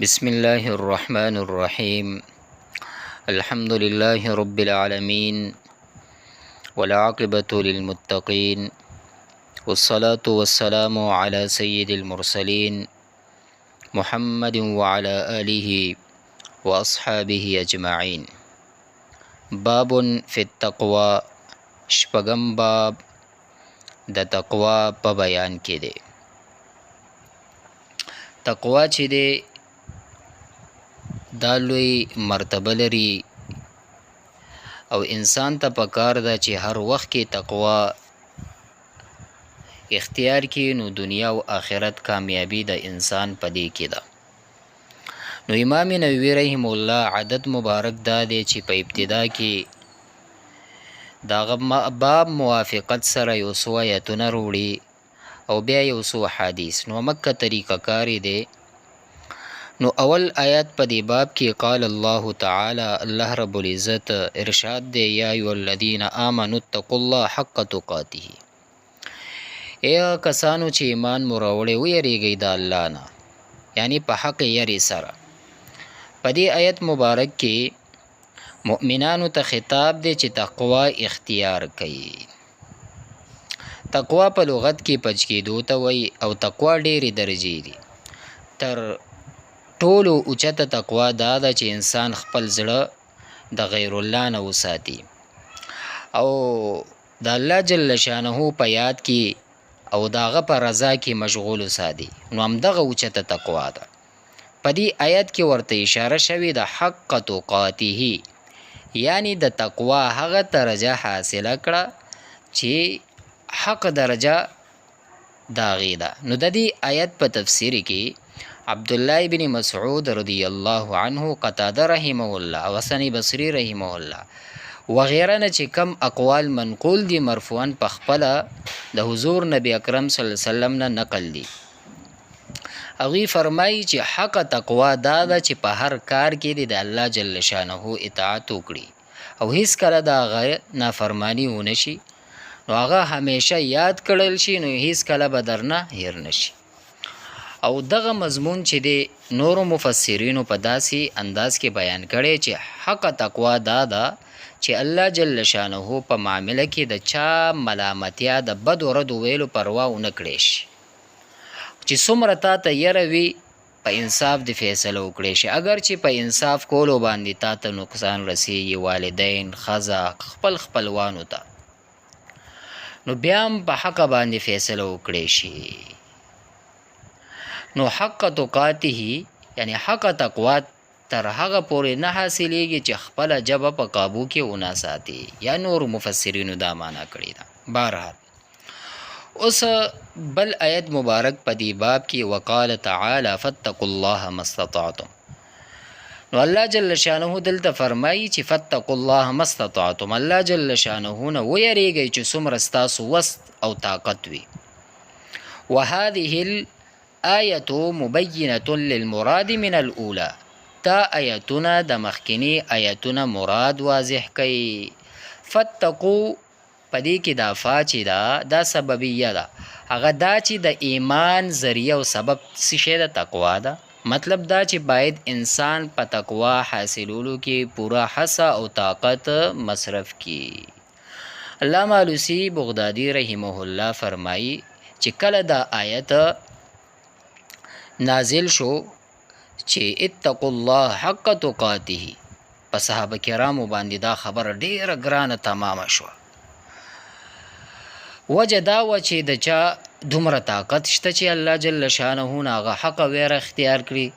بسم الله الرحمن الرحيم. الحمد لله رب العالمين والعاقبة للمتقين والصلاة والسلام على سيد المرسلين محمد وعلى آله وأصحابه أجمعين. باب في التقوى. شپږم باب د تقوا په بیان کې دی. تقوا چې دی دا لوی مرتبه لري او انسان ته پکار ده چې هر وخت کې تقوا اختیار کړي، نو دنیا او آخرت کامیابی د انسان په دې کې ده. نو امام نووي رحم الله عدد مبارک دا دی چې په ابتدا کې دا باب موافقت سره یو څو آیتونه وروړي او بیا یو څو حدیث. نو مکه طریقه کاری دی. نو اول آیات په دې باب کې قال الله تعالی، الله رب العزت ارشاد دی، یا ایها الذین آمنوا اتقوا الله حق تقاته. ای کسانو چې ایمان مو راوړی ویریږئ د الله نه، یعنی په حق یری سره. په دې آیت مبارک کې مؤمنانو ته خطاب دی چې تقوا اختیار کړي. تقوا په لغت کې پچ کېدو ته وایي او تقوا ډېرې درجې دي. تر ټولو اوچته تقوا دا ده چې انسان خپل زړه د غیر الله نه وساتي او د الله جل شانه په یاد کې او داغه په رضا کې مشغول وساتي. نو همدغه اوچته تقوا ده. په دې آیت کې ورته اشاره شوې د حق تقاته، یعنی د تقوا هغه درجه حاصله کړه چې حق درجه داغې ده. نو د دې آیت په تفسیر کې عبدالله بن مسعود رضی الله عنه، قتاده رحمه الله، حسن بصری رحمه الله وغیره نه چې کم اقوال منقول دي مرفوعا په خپله د حضور نبی اکرم صلی الله علیه وسلم نه نقل دي. هغوی فرمایي چې حق تقوا دا ده چې په هر کار کې د الله جل شانه اطاعت وکړي او هیڅ کله د هغه نافرمانی ونه شي، نو هغه همیشه یاد کړل شي، نو هیڅ کله به درنه هیر نشي. او دغه مضمون چې د نورو مفسرینو په داسې انداز کې بیان کړي چې حق تقوا دا ده چې الله جل شانه په معامله کې د چا ملامتیا د بد و رد ویلو پروا ونه کړي شي، چې څومره تا ته یره وي په انصاف د فیصله وکړي شي. اگر چې په انصاف کولو باندې تا ته نقصان رسیږي، والدین، ښځه، خپل خپلوانو ته، نو بیا هم په حق باندې فیصله وکړي شي. نو حق تقاته یعنی حق تقوا تر هغه پورې نه حاصلېږي چې خپله ژبه په قابو کې ونه ساتي، یا نور مفسرینو دا معنا کړې ده. بهرحال اوس بل آیت مبارک په دې باب کې وقال تعالی فاتقوا الله ما استطعتم. نو الله جل شانه دلته فرمایي چې فاتقوا الله ما استطعتم، الله جل شانه نه ویریږئ چې څومره ستاسو وس او طاقت وي. وهذه الآیة مبینة للمراد من الاولى، دا آیتونه د مخکینی آیتونه مراد واضح کوي. فاتقوا پدې کې دا فا چې دا سببیه ده، هغه دا چې د ایمان ذریعه او سبب څه شی د تقوا ده. مطلب دا چې باید انسان په تقوا حاصلولو کې پورا حصه او طاقت مصرف کی. علامه علوسی بغدادي رحمه الله فرمایي چې کله دا آیت نازل شو چې اتقوا الله حق تقاته، په صحابه کرامو باندې دا خبر ډیره ګرانه تمامه شوه. وجه دا و چې د چا دومره طاقت شته چې الله جل شانه هغه حق ویره اختیار کړي.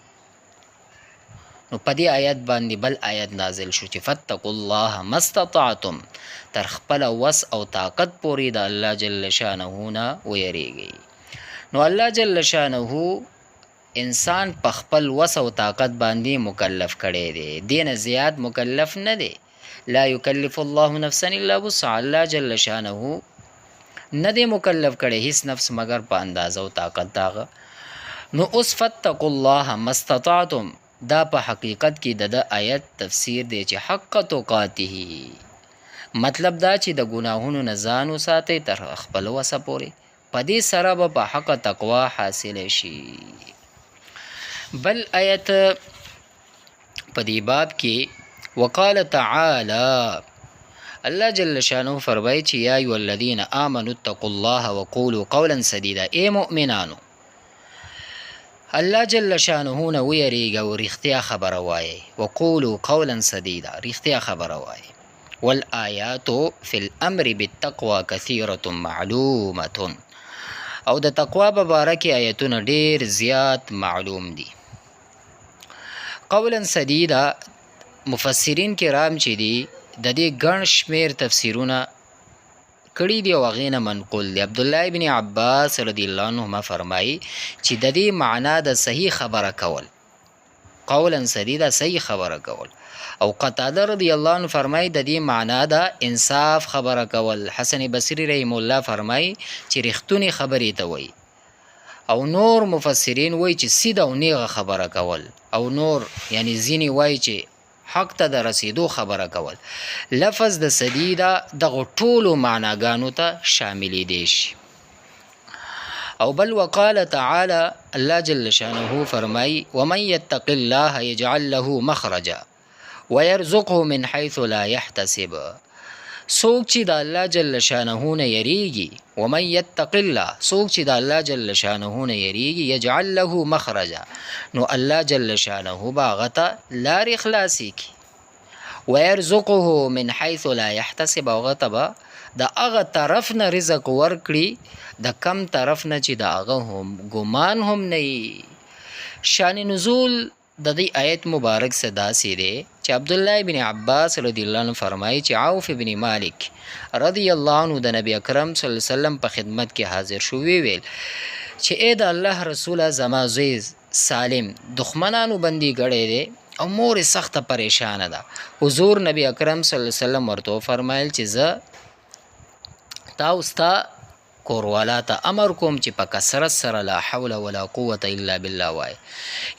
نو په دې آیت باندې بل آیت نازل شو چې فاتقوا الله ما استطعتم، تر خپل وس او طاقت پورې د الله جل شانه نه ویریږي. نو الله جل شانه انسان په خپل وس او طاقت باندې مکلف کړی دی، دین زیات مکلف نه دی. لا یکلف الله نفسا الا وسعها، الله جل شانه نه دی مکلف کړی هیڅ نفس مگر په اندازه او طاقت داغه. نو اوس فاتقوا الله ما استطعتم دا په حقیقت کې د آیت تفسیر دی چې حق تقاته، مطلب دا چې د ګناهونو نه ځان وساتئ تر خپل وسه پورې، په دې سره به په حق تقوا حاصل شي. بل آیت په دې باب کې وقال تعالی الله جل شانه فرمایي چې یا ایها الذین آمنوا اتقوا الله وقولوا قولا سدیدا. ای مؤمنانو الله جل شانه نه ویریږه او رښتیا خبره وایي. وقولوا قولا سدیدا، رښتیا خبره وایي. والآیات فی الامر بالتقوى کثیرة معلومة، او د تقوا په باره کې آیتونه ډیر زیات معلوم دي. قولا سدیدا مفسرین کرام چې دي د دې ګڼ شمیر تفسیرونه کړي دي او هغې نه منقول دي. عبدالله ابن عباس رضی الله عنهما فرمایي چې د دې معنا د صحیح خبره کول، قولا سدیدا صحیح خبره کول. او قتاده رضی الله عنه فرمایي د دې معنا د انصاف خبره کول. حسن بصری رحم الله فرمایي چې رښتونی خبرې ته وایي. او نور مفسرین وایي چې سیده او نیغه خبره کول، او نور یعنی ځینې وایي چې حق ته د رسیدو خبره کول. لفظ د سدیدا دغه ټولو معناګانو ته شاملېدی شي. او بل وقال تعالی الله جل شانه فرمایي ومن یتق الله یجعل له مخرجا ويرزقه من حيث لا يحتسب. څوک چې د الله جل شانه نه یریږي، ومن یتق الله، څوک چې د الله جل شانه نه یریږي، یجعل له مخرجا، نو الله جل شانه به هغه ته لارې خلاصې کړي. ويرزقه من حيث لا يحتسب، هغه ته به د هغه طرف نه رزق ورکړي د کم طرف نه چې د هغه هم ګمان هم نه وي. شان نزول د دې آیت مبارک څه داسې دی چې عبدالله ابن عباس رضی الله عنه فرمایي چې عوف ابن مالک رضی الله عنه د نبی اکرم صلی الله علیه وسلم په خدمت کې حاضر شو. ویل چې ای د الله رسوله زما زوی سالم دښمنانو بندي کړی دی او مور سخته پریشانه ده. حضور نبی اکرم صلی الله علیه وسلم ورته فرمایل چې زه تا ستا کوروالا ته امر کوم چې په کثرت سره لا حول ولا قوة الا بالله وای.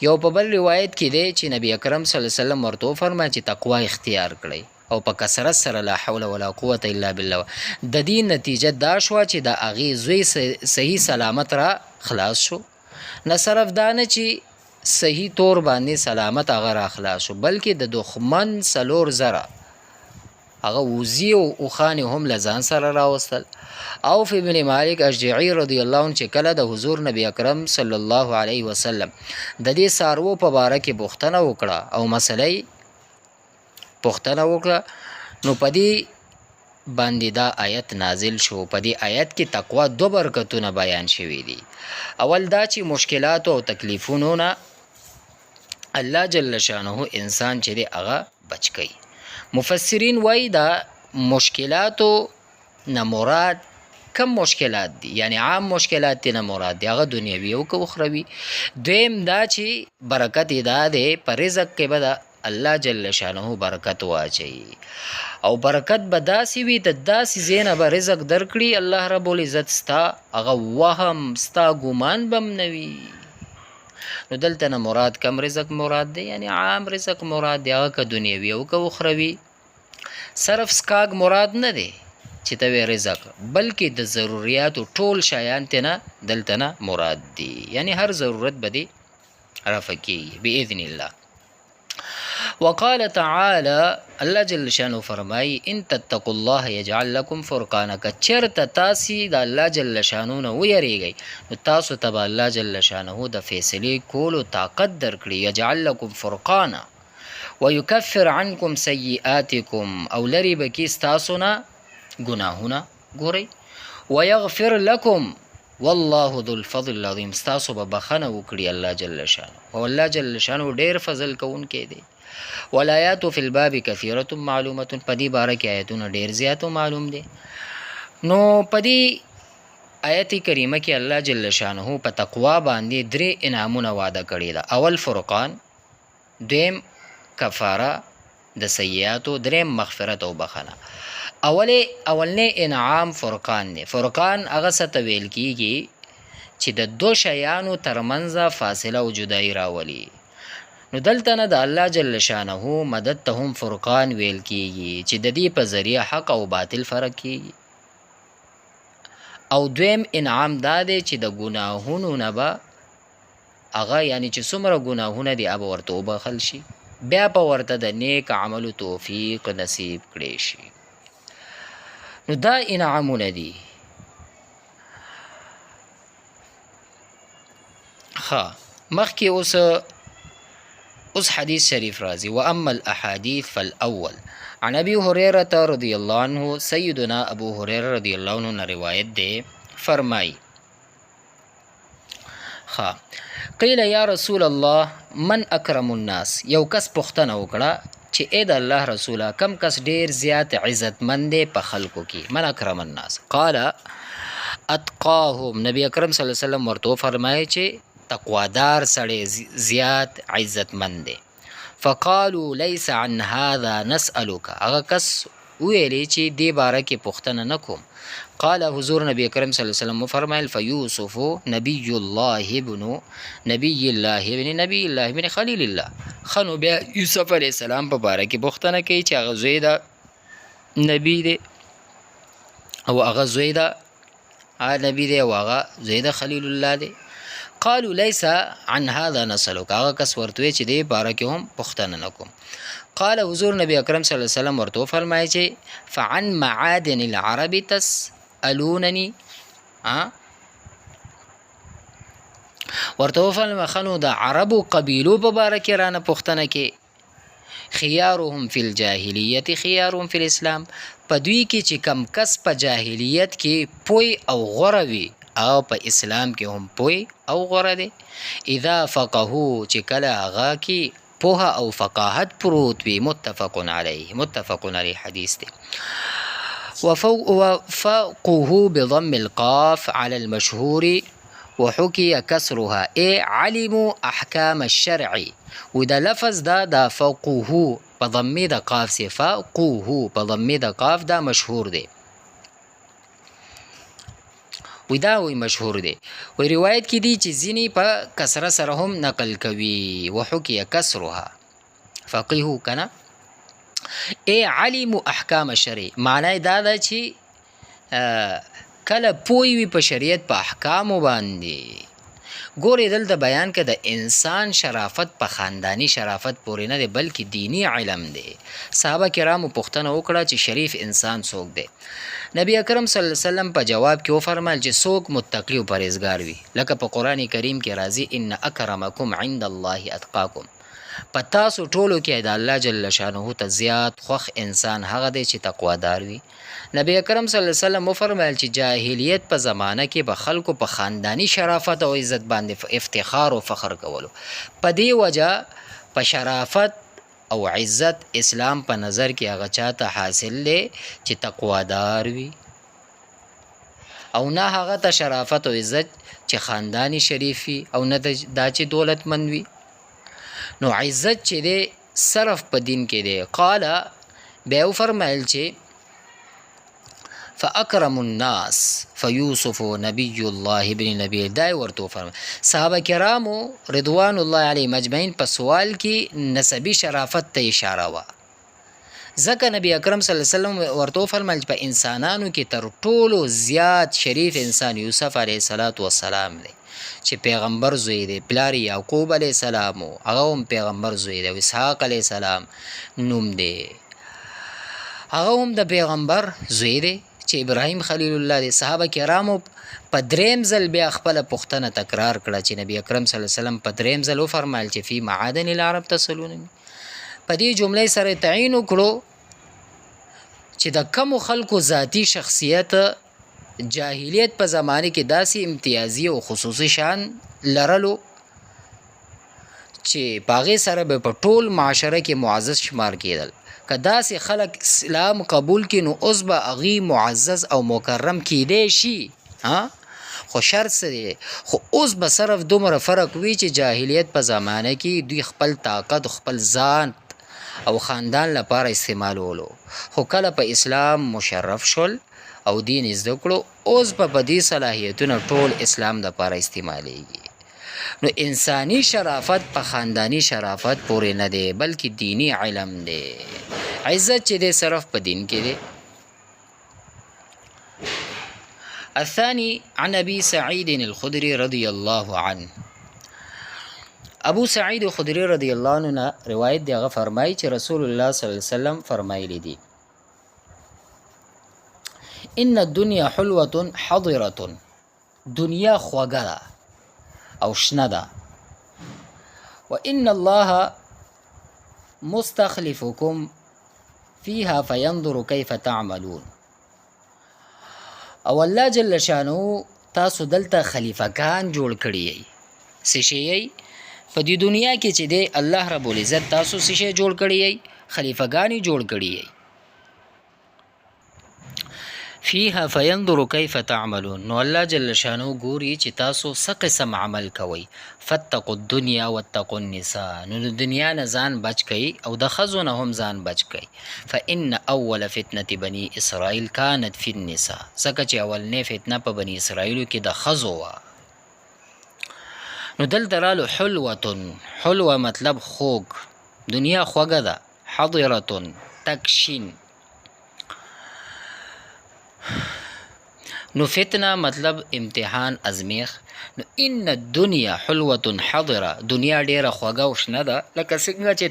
یو په بل روایت کې دی چې نبی اکرم صلی الله علیه وسلم ورته فرمایي چې تقوا اختیار کړئ او په کثرت سره لا حول ولا قوة الا بالله. د دې نتیجه دا شوه چې د هغې زوی صحیح سلامت را خلاص شو. نه صرف دا نه چې صحیح طور باندې سلامت هغه را خلاص شو، بلکې د دښمن 4,000 هغه وزي او اوښانې هم له ځان سره راوستل. عوف ابن مالک اشجعي رضی الله عنه چې کله د حضور نبی اکرم صلی الله علیه وسلم د دې څاروو په باره کې پوښتنه وکړه او مسله پوښتنه وکړه، نو په دې باندې دا آیت نازل شو. په دې آیت کې تقوا 2 برکتونه بیان شوي دي. اول دا چې مشکلات او تکلیفونو نه الله جل شانه انسان چې دی هغه بچ کوي. مفسرین وایي دا مشکلاتو نه مراد کم مشکلات دي، یعنی عام مشکلات دی نه مراد دی، هغه دنیوي او که اخروي. دویم دا چې برکت دا دی په رزق کې به د الله جل شانه برکت واچوي، او برکت به داسې وي د داسې ځای نه به رزق درکړي الله رب العزت ستا هغه وهم ستا ګمان به م نه وي. نو دلته نه مراد کم رزق مراد دی، یعنی عام رزق مراد دی، هغه که دنیوي او که اخروي. صرف سکاګ مراد نه دی چې ته وی رزق، بلکې د ضروریاتو ټول شیان تینا دلته نه مراد دي، یعنی هر ضرورت به دی رفع کیږي باذن الله. وقال تعالی الله جل شانه فرمای ان تتقوا الله یجعل لكم فرقانا، که چرته تاسې د الله جل شانه نه ویریږئ نو تاسو ته به الله جل شانه د فیصلې کولو طاقت درکړي. یجعل لكم فرقانا ويكفر عنكم سیئاتکم، او لري به کې ستاسو نه ګناهونه ګورئ. ويغفر لكم والله ذو الفضل العظیم، ستاسو به بخنه وکړي الله جل شانه، او الله جل شانه ډیر فضل کوونکی دی. والآیات فی الباب کثیرة معلومة، په دې باره کې آیتونه ډیر زیات او معلوم دي. نو په دې آیت کریمه کې الله جل شانه په تقوا باندې 3 انعامونه وعده کړي ده. اول فرقان، دویم کفاره د سیئاتو، دریم مغفرت او بخنه. اولنې انعام فرقان دی. فرقان هغه څه ته ویل کیږي چې د 2 شیانو ترمنځ فاصله او جدایي راولي. نو دلته نه د الله جل شانه مدد ته هم فرقان ویل کیږي چې د دې په ذریعه حق او باطل فرق کیږي. او دویم انعام دا دی چې د ګناهونو نه به هغه یعنی چې څومره ګناهونه دي هغه ورته وبخښل شي، بیا به ورته د نیک عملو توفیق نصیب کړی شي. نو دا انعامونه دي. مخکې اوس حدیث شریف راځي. واما الاحاديث فالاول عن ابي هريره رضی الله عنه، سیدنا ابو هريره رضی الله عنه روایت ده، فرمای قیل یا رسول الله من اکرم الناس، یو کس پوښتنه وکړه چې اې د الله رسوله کم کس ډیر زیات عزتمند دی په خلکو کې؟ من اکرم الناس؟ قال اتقاهم، نبی اکرم صلی الله علیه وسلم ورته فرمایي چې تقوادار سړی زیات عزتمند دی. فقالوا ليس عن هذا نسألك، هغه کس ویلی چې دې باره کې پوښتنه نه کوم. قال حضور نبی کریم صلی الله علیه وسلم فرمایل فیوسف نبی الله ابن نبی الله ابن خلیل الله. خنو بیا یوسف علیه السلام په باره کې پوښتنه کوي چې هغه زوی د نبی دی او هغه زوی د نبی دی او هغه زوی د خلیل الله دی. قالوا ليس عن هذا نسألك، هغه کس ورته چې دې باره کې هم پوښتنه نه کوم. قال حضور نبی اکرم صلی الله علیه وسلم ورته فرمایي چې فعن معادن العرب تسألونني، ورته فرمایي خنو د عربو قبیلو په باره کې رانه پوښتنه کې. خيارهم فی الجاهلیت خيارهم فی الاسلام، په دوی کې چې کم کس په جاهلیت کې پوی او غوره وي او په اسلام کې هم پوی او غوره دی. اذا فقهو، چې کله هغه کې پوها او فقاهت پروت وي. متفق علیه حدیث دی. وفقه بضم القاف على المشهور وحكي كسرها اي علموا احكام الشرع، ودا لفظ دا فقه بضم دا قاف سي، فقه بضم دا قاف دا مشهور دی. دا وی مشهور دی. وی روایت کې دی چې ځینې په کسره سره هم نقل کوي. وحکیه کسرها فقیهو کنه ای علمو احکام شرع، معنی دا ده چې کله پوی وي په شریعت په احکامو باندې. ګورې دلته بیان که د انسان شرافت په خاندانی شرافت پورې نه دی بلکې دینی علم دی. صحابه کرامو پوښتنه وکړه چې شریف انسان څوک دی؟ نبی اکرم صلی الله علیه وسلم په جواب کې وفرمایل چې څوک متقی او پرهیزګار وي، لکه په قرآن کریم کې راځي ان اکرمکم عند الله اتقاکم، په تاسو ټولو کې د الله جل شانه ته زیات خوښ انسان هغه دی چې تقوادار وي. نبی اکرم صلی الله علیه وسلم وفرمایل چې جاهلیت په زمانه کې به خلکو په خاندانی شرافت او عزت باندې افتخار او فخر کولو. په دې وجه په شرافت او عزت اسلام په نظر کې هغه چاته حاصل دی چې تقوادار وي، او نه هغه ته شرافت او عزت چې خاندانی شریف وي او نه دا چې دولتمند وي. نو عزت چې دی صرف په دین کې دی. قال بیا فرمایل چې فاکرم الناس فیوسف نبی الله ابن نبی، دای ورته فرمایي. صحابه کرامو رضوان الله علیهم اجمعین په سوال کې نسبی شرافت ته اشاره وا، ځکه نبی اکرم صلی الله علیه وسلم ورته فرمایل چې په انسانانو کې تر ټولو زیات شریف انسان یوسف علیه السلام دی چې پیغمبر زوی دی. پلار یعقوب علیه السلام هغه هم پیغمبر زوی دی. اسحاق علیه السلام نوم دی، هغه هم د پیغمبر زوی دی چې ابراهیم خلیل الله دی. صحابه کرامو په دریم ځل بیا خپل پوښتنه تکرار کړه چې نبی اکرم صلی الله علیه وسلم په دریم ځل وفرمایل چې فی معادن العرب تسألونني. په دې جملې سره تعین وکړو چې د کمو خلکو ذاتی شخصیت جاهلیت په زمانه کې داسې امتیازي او خصوصي شان لرلو چې باغې سره به په ټول معاشره کې معزز شمار کېدل. که داسې خلک اسلام قبول کړي نو اوس به هغوی معزز او مکرم کیدی شي، خو شرط څه دی؟ خو اوس به صرف دومره فرق وي چې جاهلیت په زمانه کې دوی خپل طاقت خپل ځان او خاندان لپاره استعمالولو، خو کله په اسلام مشرف شول او دین زده کړو اوس په دې صلاحیتونه ټول اسلام لپاره استعمالیږي. نو انسانی شرافت په خاندانی شرافت پورې نه دی بلکې دینی علم دی. عزت چې دی صرف په دین کې دی. الثاني عن ابي سعيد الخدري رضي الله عنه ابو سعید خدری رضی الله عنه نه روایت دی، هغه فرمایي چې رسول الله صلی الله علیه وسلم فرمایلی دي ان الدنيا حلوه حضره، دنیا خوږه ده او شنه ده، وان الله مستخلفكم فيها فينظر كيف تعملون، او الله جل شانو تاسو دلته خلیفګان جوړ کړی یي. څه شی یي په دې دنیا کې چې دی الله رب العزت تاسو څه شی جوړ کړی یي؟ خلیفګان جوړ کړی یي. فيها فينظر كيف تعملون، نو الله جل شانو ګوري چې تاسو څه قسم عمل کوئ. فاتقوا الدنيا واتقوا النساء، نو د دنیا نه ځان بچ کړئ او د ښځو نه هم ځان بچ کړئ. فإن أول فتنة بني اسرائیل كانت في النساء، ځکه چې اولنې فتنه په بني اسرائیلو کې د ښځو وه. نو دلته رالو حلوة، حلوه مطلب خوږ، دنیا خوږه ده. حضرة تکشین، نو فتنه مطلب امتحان ازمیخ. نو ان الدنیا حلوه حضره، دنیا ډیره خوږه او شنه ده، لکه څنګه چې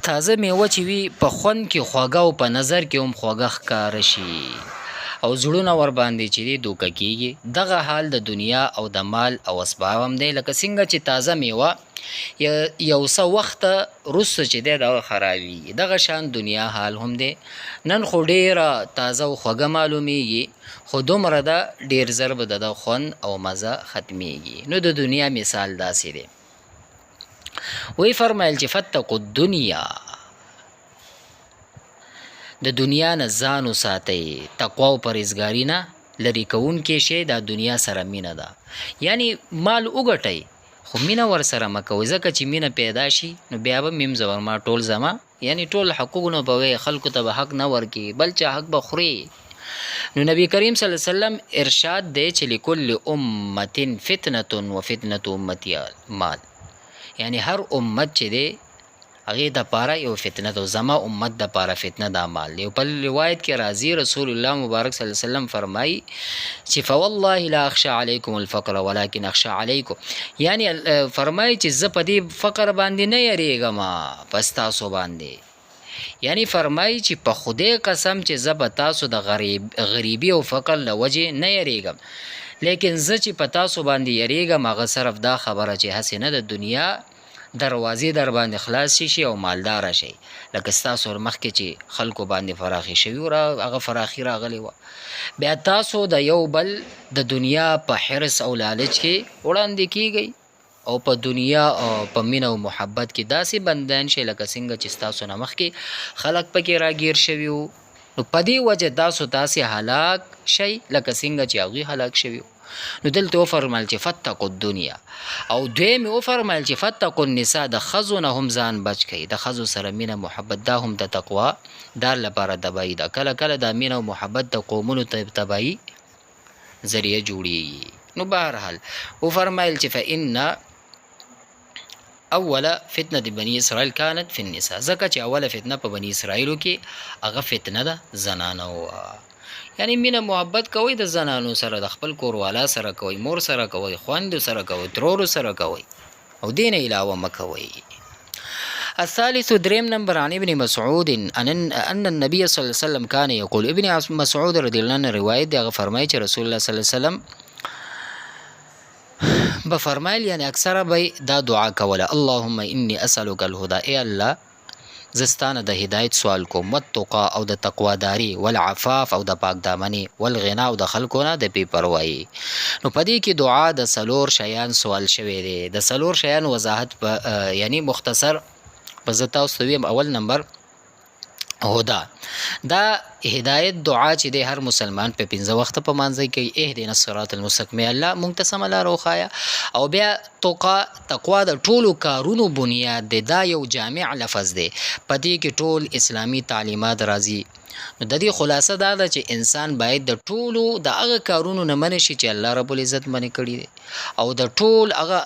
تازه میوه چې وي په خوند کې خوږه او په نظر کې هم خوږه ښکاره شي او زړونه ورباندې چې دی دوکه کیږي. دغه حال د دنیا او د مال او اسباب هم دی، لکه څنګه چې تازه میوه یو څه وخت وروسته چې دی دغه خرابېږي، دغه شان دنیا حال هم دی. نن خو ډیره تازه او خوږه معلومیږي، خو دومره ده ډیر ژر به د خوند او مزه ختمیږي. نو د دنیا مثال داسې دی. وی فرمایل چې فتقوا الدنیا، د دنیا نه ځان وساتئ، تقوا او پرهیزګاري نه لرې کوونکی شی دا دنیا سره مینه ده. یعنی مال وګټئ خو مینه ورسره مه کوئ، ځکه چې مینه پیدا شي نو بیا به میم زورما ټول زما، یعنی ټول حقوقونه به وی خلکو ته به حق نه ورکي، بل چا حق به خوري. نو نبی کریم صلی الله علیه وسلم ارشاد دی چې لکل امة فتنة وفتنة امتی مال، یعنی هر امت چې دی هغې دپاره یو فتنه ده، زما امت دپاره فتنه دا مال. یو بل روایت کې راځي رسول الله مبارک صلی الله علیه وسلم فرمایي چې فوالله لا اخشى علیکم الفقر ولکن اخشى علیکم، یعنی فرمایي چې زه په دې فقر باندې نه یریږم په ستاسو باندې، یعنی فرمایي چې په خدای قسم چې زه به تاسو د غریبي او فقر له وجې نه یریږم، لیکن زه چې په تاسو باندې یریږم هغه صرف دا خبره چې هسې نه د دنیا دروازې در باندې خلاص شي او مالداره شي، لکه ستاسو مخکې چې خلکو باندې فراخي شوي و، هغه فراخي راغلی وه، بیا تاسو د یو بل د دنیا په حرص او لالچ کې وړاندې کیږئ او په دنیا او په مینه او محبت کې داسې بندیان شي لکه څنګه چې ستاسو نه مخکې خلک پکې راګیر شوي وو. نو په دې وجه تاسو داسې هلاک شئ لکه څنګه چې هغوی هلاک شوي وو. نو دلته وفرمایل چې فتقوا الدنیا، او دویم وفرمایل چې فتقوا النساء، د ښځو نه هم ځان بچ کړئ، د ښځو سره مینه محبت دا هم د تقوا دا لپاره تباهي ده. کله کله دا مینه او محبت د قومونو تباهي ذریعه جوړیږي. نو بهرحال وفرمایل چې فإن اوله فتنه د بني اسرائیل كانت في النساء، ځکه چې اوله فتنه په بني اسرائیلو کې هغه فتنه ده زنانو وه. یعنی مینه محبت کوئ د زنانو سره، د خپل کوروالا سره کوئ، مور سره کوئ، خویندو سره کوئ، ترورو سره کوئ، او دین علاوه مه کوئ. الثالث دریم نمبر عن ابن مسعود ان النبي صلی الله علیه وسلم كان يقول، ابن مسعود رضی الله عنه روایت دی، هغه فرمایي چې رسول الله صلی الله علیه وسلم بفرمایل، یعنی اکثره به دا دعا کوله، اللهم انی اسألک الهدى، ای الله زستانه د هدایت سوال کوم، والتقا او د تقواداری، والعفاف او د پاک دامنی، والغنا او د خلکو نه د بې پروایي. نو په دې کې دعا د څلور شیان سوال شوی دی، د څلور شیان وضاحت یعنی مختصر په زه تاسو ته ویم. اول نمبر هدا، دا هدایت دعا چې دی هر مسلمان په 15 وخت په مانځي کوي، اهدنا الصراط المستقیم، الله مونږ ته سمه لار وښایه. او بیا تقوا د ټولو کارونو بنیاد دی، دا یو جامع لفظ دی، په دې کې ټول اسلامي تعلیمات راځي. نو د دې خلاصه دا ده چې انسان باید د ټولو د هغه کارونو نه منع شي چې الله رب العزت منع کړي دي، او د ټول هغه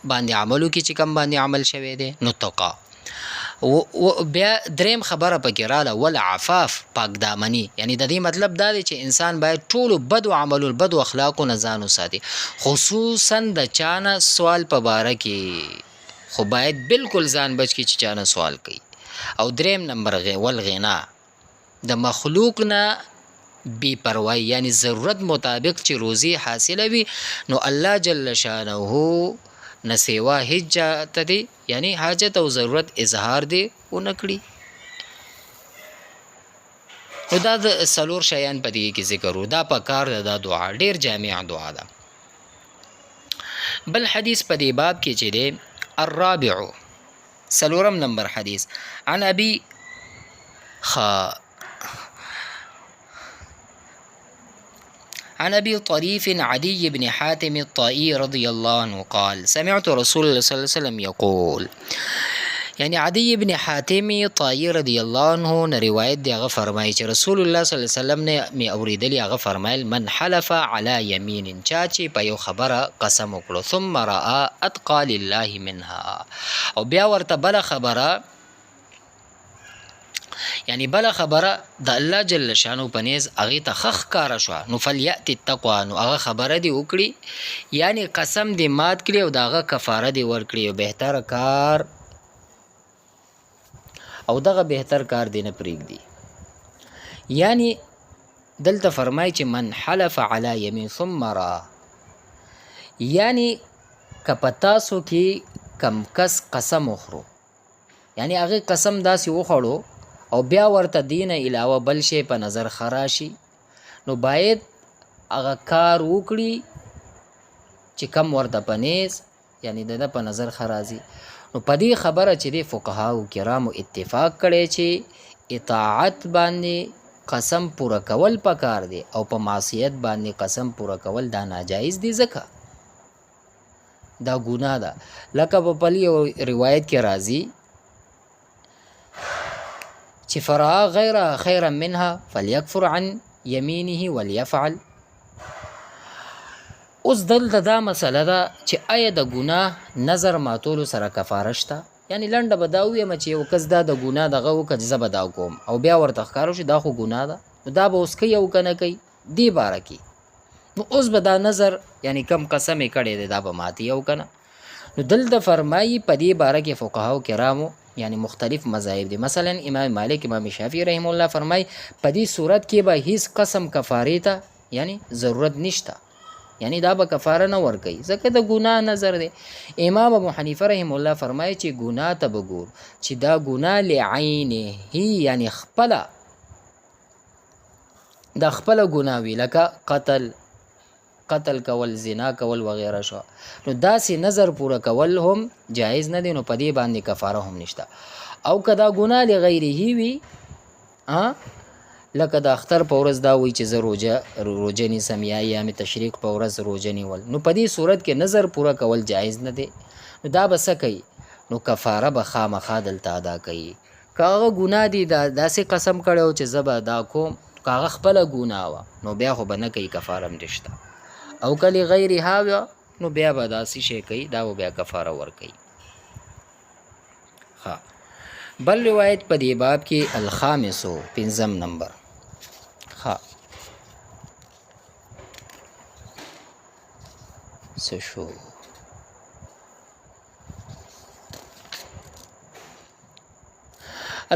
باندې عملو کې چې کوم باندې عمل شوی دی، نو تقوا. بیا دریم خبره پکې رااله والعفاف پاک دامني، یعنی د دې مطلب دا دی چې انسان باید ټولو بدو عملو بدو اخلاقو نه ځان وساتي، خصوصا د چانه سوال په باره کې خو باید بالکل ځان بچ کړي چې چانه سوال کوي. او دریم نمبر والغنا، د مخلوق نه بی پروايي، یعنی ضرورت مطابق چې روزي حاصله وي نو الله جل شانه نه سیوا هیڅ چاته دی یعنی حاجت او ضرورت اظهار دی ونه کړي. نو دا د څلور شیان په دې کې ذکر و، دا په کار ده، دا دعا ډیر جامع دعا ده. بل حدیث په دې باب کې چې دی الرابع څلورم نمبر حدیث عن ابي عن أبي طريف عدي بن حاتم الطائي رضي الله عنه قال سمعت رسول الله صلى الله عليه وسلم يقول، یعنی عدی ابن حاتم طایی رضی الله عنه نه روایت دی، هغه فرمایي چې رسول الله صلی الله علیه وسلم نه می اوریدلی، هغه فرمایل من حلف علی یمین، چا چې په یو خبره قسم وکړو ثم رأى اتقى لله منها، او بیا ورته بل خبره یعنی بل خبره د الله جل شانو پنیز هغه ته خخ کار شو، نو فلیات التقوا، نو هغه خبره دی وکړي یعنی قسم دی مات کړي او داغه کفاره دی ورکړي، او بهتر کار او دغه بهتر کار دی نه پرېږدي. یعنی دلته فرمای چې من حلف علی یمین ثم را، یعنی کپتاسو کې کم کس قسم وخورو، یعنی هغه قسم داسې وخوړو او بیا ورته دینه علاوه بل شی په نظر خراشي، نو باید هغه کار وکړي چې کم ورته پنیز یعنی د په نظر خرازي. نو په دې خبره چې د فقهاو کرامو اتفاق کړي چې اطاعت باندې قسم پوره کول پکار دی او په معصیت باندې قسم پوره کول دا ناجایز دی، ځکه دا ګناه ده. لکه په پلی روایت کې راځي چې فرا غیر خیرا منها فلیکفر عن یمینه ولیفعل. اوس دلته دا مسله ده چې آیا د ګناه نظر ماتولو سره کفاره شته، یعنی لنډه به دا ووایم چې یو کس دا د ګناه دغه وکړه چې زه به دا کوم او بیا ورته ښکاره شي دا خو ګناه ده، نو دا به اوس کوي او که نه کوي دې باره کې، نو اوس به دا نظر یعنی کم قسم یې کړی دی دا به ماتي او که نه. نو دلته فرمایي په دې باره کې فقهاو کرامو یعنی مختلف مذاهب دي. مثلا امام مالک امام شافعي رحم الله فرمای په دې صورت کې به هیڅ قسم کفاره ته یعنی ضرورت نشته، یعنی دا به کفاره نه ورکوي ځکه د ګناه نظر دی. امام ابو حنیفه رحم الله فرمای چې ګناه ته به ګور چې دا ګناه لعینه یعنی خپله د خپله ګناه وي، لکه قتل کول، زنا کول وغیره شو، نو داسې نظر پوره کول هم جایز نه دی، نو په دې باندې کفاره هم نشته. او که دا ګناه لغیره وي لکه د اختر په ورځ دا وایي چې زه روژه نیسم یا ایام تشریق په ورځ روژه نیول، نو په دې صورت کې نظر پوره کول جایز نه دی، نو دا به څه کوي، نو کفاره به خامخا دلته ادا کوي. که هغه ګناه دی داسې قسم کړی چې زه به دا کوم، که هغه خپله ګناه وه نو بیا خو به نه کوي، کفاره هم نشته. او کلی غیرها بیا نو بیا به داسې شی کوي، دا به بیا کفاره ورکوي. بل روایت په دې باب کې الخامسو پنځم نمبر څه شو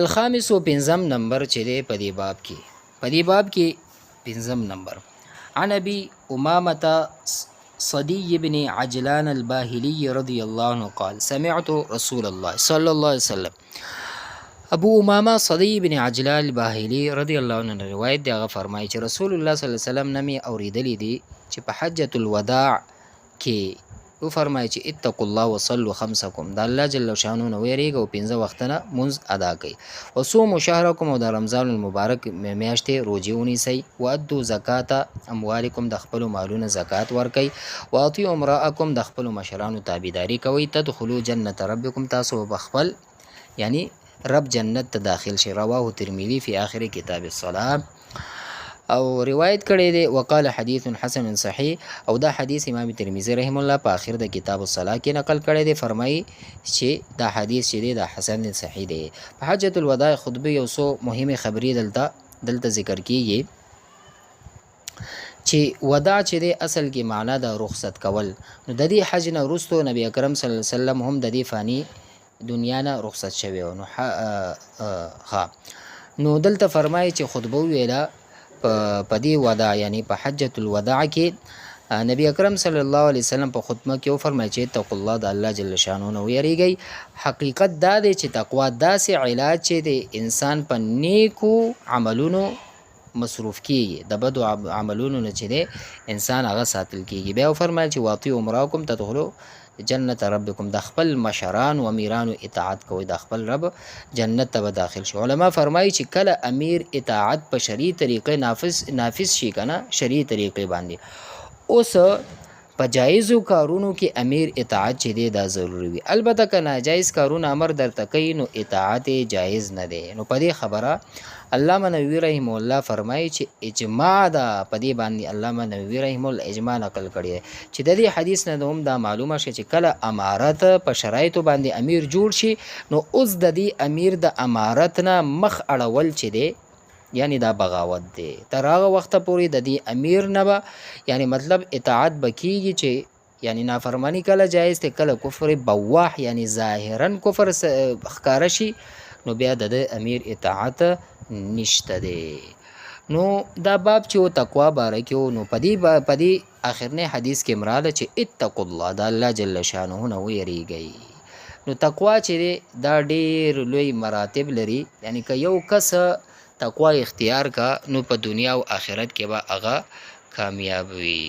الخامسو پنځم نمبر چې دی په دې باب کې پنځم نمبر عن ابي امامة صدي بن عجلان الباهلي رضي الله عنه قال سمعت رسول الله صلى الله عليه وسلم. ابو امامه صدي بن عجلان الباهلي رضی الله عنه روایت دی، هغه فرمایي چې رسول الله صلی الله علیه وسلم نمی اوریدلی دی چې په حجۃ الوداع کې و فرمایي چې اتقوا الله وصلوا خمسکم، د الله جل شانو نه ویریږئ او پنځه وختونه مونځ ادا کړئ، وصوموا شهرکم، او د رمضان المبارک میاشتې روژې ونیسئ، وادوا زکات اموالکم، د خپلو مالونو زکات ورکئ، واطیعوا امراءکم، د خپلو مشرانو تابعداري کوئ، تدخلوا جنت ربکم، تاسو به خپل یعنی رب جنت ته داخل شي. رواه ترمذی فی آخر کتاب الصلاة. او روایت کړی دی وقال حدیث حسن صحیح او دا حدیث امام ترمذی رحم الله په آخر د کتاب الصلاه کې نقل کړی دی فرمایي چې دا حدیث چې دی دا حسن صحیح دی په حجۃ الوداع خطبه یو څو مهمه خبرې دلته ذکر کیږي چې وداع چې دی اصل کې معنا د رخصت کول نو د دې حج نه وروسته نبی اکرم صلی الله علیه وسلم هم د دې فانی دنیا نه رخصت شوی نو نو دلته فرمایي چې خطبه ویله په دې وداع یعنی په حجۃ الوداع کې نبی اکرم صلی الله علیه وسلم په خطبه کې فرمایي چې تقوا الله د الله جل شانه نو یریږي حقیقت دا دی چې تقوا داسې علاج چې د انسان په نیکو عملونو مصروف کیږي د بدو عملونو نه چې دی انسان هغه ساتل کیږي بیا فرمایي چې واطیعوا امراکم تدخلوا جنت ربکم د خپل مشران و امیرانو اطاعت کوي د خپل رب جنت ته داخل شي علما فرمایي چې کله امیر اطاعت په شرعي طریقې نافذ شي کنه شرعي طریقې باندې اوس په جایزو کارونو کې امیر اطاعت چې دی دا ضروری وي البته که ناجایز کارونه امر درته کوي نو اطاعت جایز نه دی نو په دې خبره علامه نووي رحمه الله فرمایي چې اجماع ده په دې باندې علامه نووي رحمه الله اجماع نقل کړی دی چې د دې حدیث نه هم دا معلومه شي چې کله امارت په شرایطو باندې امیر جوړ شي نو اوس د دې امیر د امارت نه مخ اړول چې دی یعنی دا بغاوت دی تر هغه وخته پورې د دې امیر نه به یعنی مطلب اطاعت بکیږي چې یعنی نافرمانی کله جایز دی کله کفر بواح یعنی ظاهرا کفر ښکاره شي نو بیا د امیر اطاعت نشته دی نو دا باب چې تقوا باره کې نو پدې آخرنه حدیث کې مراله چې اتقوا الله د الله جل شانه نو یریږي نو تقوا چې دا ډېر لوی مراتب لري یعنی که یو کس تقوا اختیار کا نو په دنیا او آخرت کې به هغه کامیاب وي